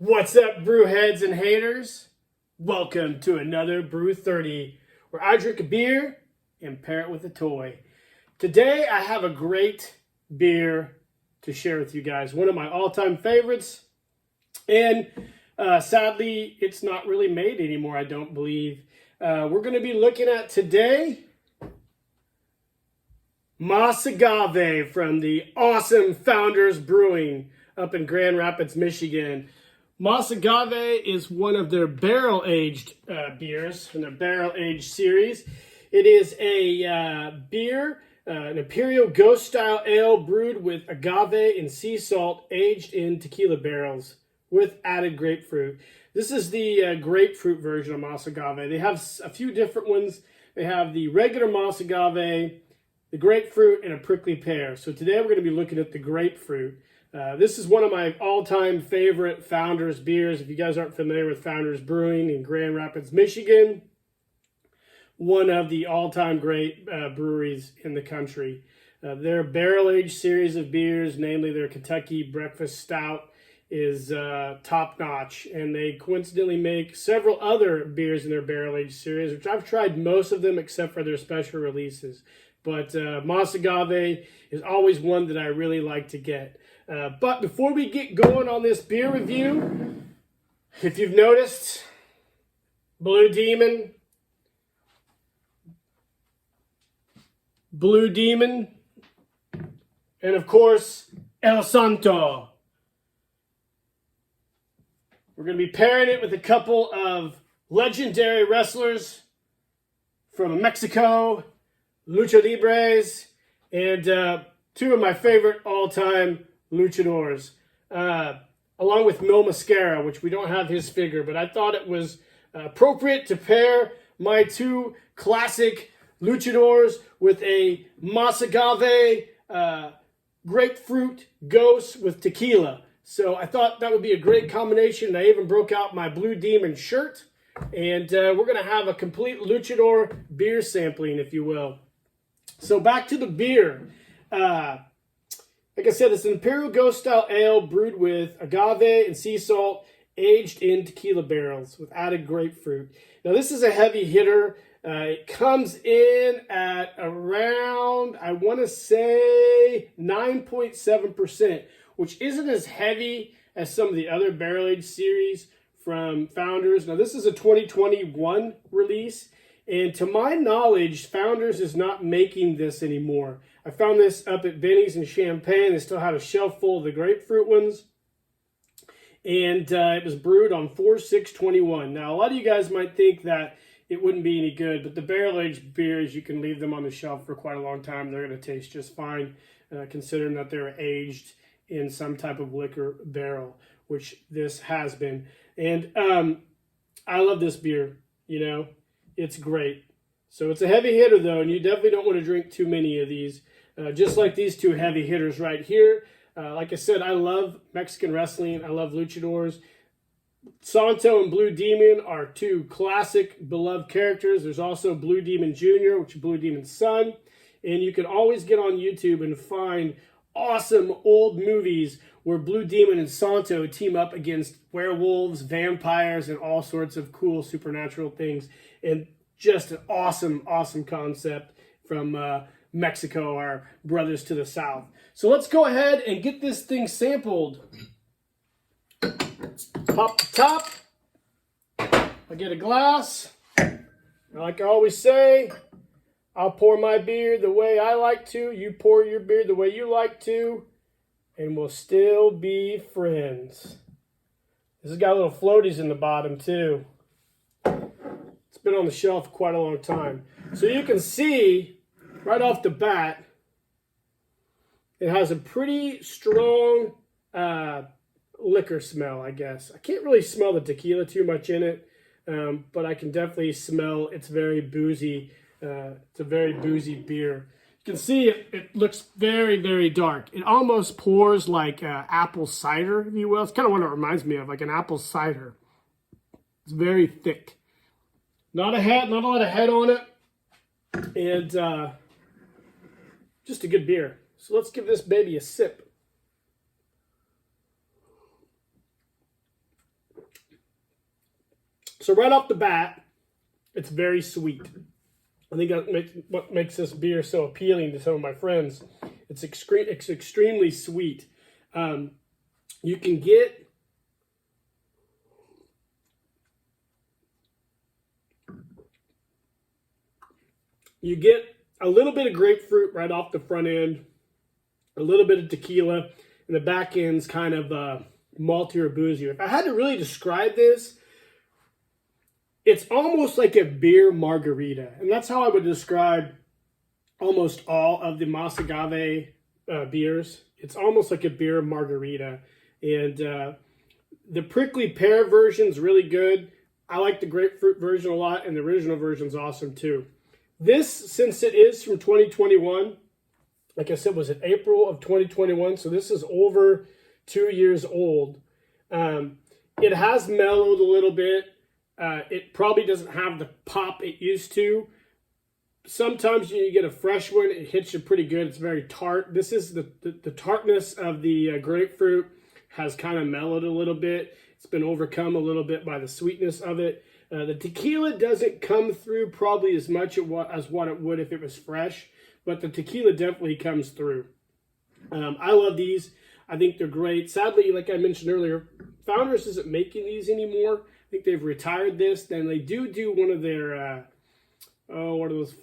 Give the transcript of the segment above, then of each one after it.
What's up, brew heads and haters? Welcome to another Brewthirty, where I drink a beer and pair it with a toy. Today, I have a great beer to share with you guys. One of my all-time favorites, and sadly, it's not really made anymore, I don't believe. We're going to be looking at today MAs Agave from the awesome Founders Brewing up in Grand Rapids, Michigan. MAs Agave is one of their barrel-aged beers in their barrel-aged series. It is a beer, an Imperial Ghost-style ale brewed with agave and sea salt, aged in tequila barrels with added grapefruit. This is the grapefruit version of MAs Agave. They have a few different ones. They have the regular MAs Agave, the grapefruit, and a prickly pear. So today we're going to be looking at the grapefruit. This is one of my all-time favorite Founders beers. If you guys aren't familiar with Founders Brewing in Grand Rapids, Michigan, one of the all-time great breweries in the country. Their barrel-aged series of beers, namely their Kentucky Breakfast Stout, is top-notch. And they coincidentally make several other beers in their barrel-aged series, which I've tried most of them except for their special releases. But MAs Agave is always one that I really like to get. But before we get going on this beer review, if you've noticed, Blue Demon, and of course, El Santo. We're going to be pairing it with a couple of legendary wrestlers from Mexico, Lucha Libres, and two of my favorite all-time luchadors, along with Mil Mascara, which we don't have his figure, but I thought it was appropriate to pair my two classic luchadors with a MAs Agave grapefruit ghost with tequila. So I thought that would be a great combination. I even broke out my Blue Demon shirt, and we're going to have a complete luchador beer sampling, if you will. So back to the beer. Like I said, it's an Imperial Ghost style ale brewed with agave and sea salt, aged in tequila barrels with added grapefruit. Now, this is a heavy hitter. It comes in at around, I want to say, 9.7%, which isn't as heavy as some of the other barrel-aged series from Founders. Now, this is a 2021 release, and to my knowledge, Founders is not making this anymore. I found this up at Benny's in Champaign. They still had a shelf full of the grapefruit ones. And it was brewed on 4/6/21. Now, a lot of you guys might think that it wouldn't be any good, but the barrel-aged beers, you can leave them on the shelf for quite a long time. They're going to taste just fine, considering that they're aged in some type of liquor barrel, which this has been. And I love this beer, you know. It's great. So it's a heavy hitter, though, and you definitely don't want to drink too many of these. Just like these two heavy hitters right here. Like I said, I love Mexican wrestling. I love luchadors. Santo and Blue Demon are two classic beloved characters. There's also Blue Demon Jr., which is Blue Demon's son. And you can always get on YouTube and find awesome old movies where Blue Demon and Santo team up against werewolves, vampires, and all sorts of cool supernatural things. And just an awesome, awesome concept from Mexico, our brothers to the south. So let's go ahead and get this thing sampled. Pop the top. I get a glass. Like I always say, I'll pour my beer the way I like to. You pour your beer the way you like to. And we'll still be friends. This has got little floaties in the bottom too. It's been on the shelf quite a long time. So you can see right off the bat, it has a pretty strong liquor smell, I guess. I can't really smell the tequila too much in it, but I can definitely smell it's very boozy. It's a very boozy beer. You can see it looks very, very dark. It almost pours like apple cider, if you will. It's kind of what it reminds me of, like an apple cider. It's very thick. Not a lot of head on it. And just a good beer. So let's give this baby a sip. So right off the bat, it's very sweet. I think that's what makes this beer so appealing to some of my friends. It's extremely sweet. You can get a little bit of grapefruit right off the front end, a little bit of tequila, and the back end's kind of malty or boozy. If I had to really describe this, it's almost like a beer margarita. And that's how I would describe almost all of the MAs Agave beers. It's almost like a beer margarita. And the prickly pear version is really good. I like the grapefruit version a lot, and the original version is awesome too. This, since it is from 2021, like I said, was in April of 2021, so this is over 2 years old. It has mellowed a little bit. It probably doesn't have the pop it used to. Sometimes you get a fresh one, it hits you pretty good. It's very tart. This is the tartness of the grapefruit has kind of mellowed a little bit. It's been overcome a little bit by the sweetness of it. The tequila doesn't come through probably as much as what it would if it was fresh, but the tequila definitely comes through. I love these. I think they're great. Sadly, like I mentioned earlier, Founders isn't making these anymore. I think they've retired this. Then they do one of their, what are those,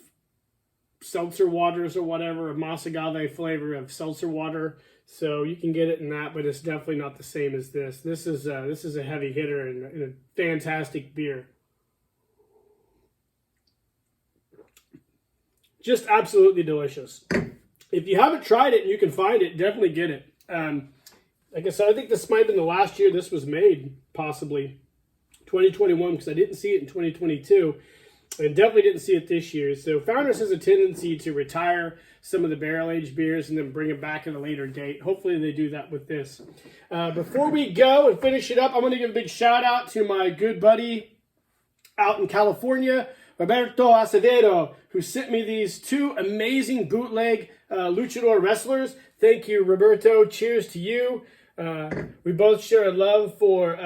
seltzer waters or whatever, a MAS Agave flavor of seltzer water. So you can get it in that, but it's definitely not the same as this. This is a heavy hitter and a fantastic beer. Just absolutely delicious. If you haven't tried it and you can find it, definitely get it. Like I said, I think this might have been the last year this was made, possibly 2021, because I didn't see it in 2022. And definitely didn't see it this year. So Founders has a tendency to retire some of the barrel-aged beers and then bring it back at a later date. Hopefully they do that with this. Before we go and finish it up, I'm going to give a big shout-out to my good buddy out in California, Roberto Acevedo, who sent me these two amazing bootleg luchador wrestlers. Thank you, Roberto. Cheers to you. We both share a love for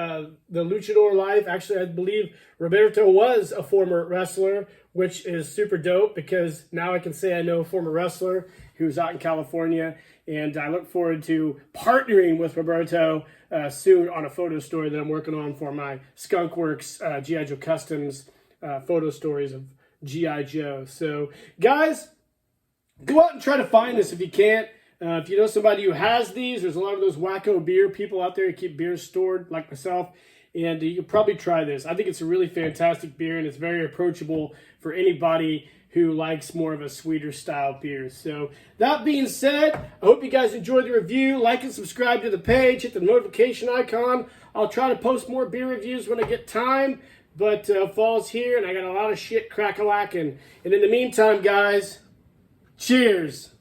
the luchador life. Actually, I believe Roberto was a former wrestler, which is super dope because now I can say I know a former wrestler who's out in California, and I look forward to partnering with Roberto soon on a photo story that I'm working on for my Skunkworks G.I. Joe Customs photo stories of G.I. Joe. So, guys, go out and try to find this if you can't. If you know somebody who has these, there's a lot of those wacko beer people out there who keep beers stored, like myself, and you could probably try this. I think it's a really fantastic beer, and it's very approachable for anybody who likes more of a sweeter style beer. So, that being said, I hope you guys enjoyed the review. Like and subscribe to the page. Hit the notification icon. I'll try to post more beer reviews when I get time, but fall's here, and I got a lot of shit crack-a-lacking. And in the meantime, guys, cheers.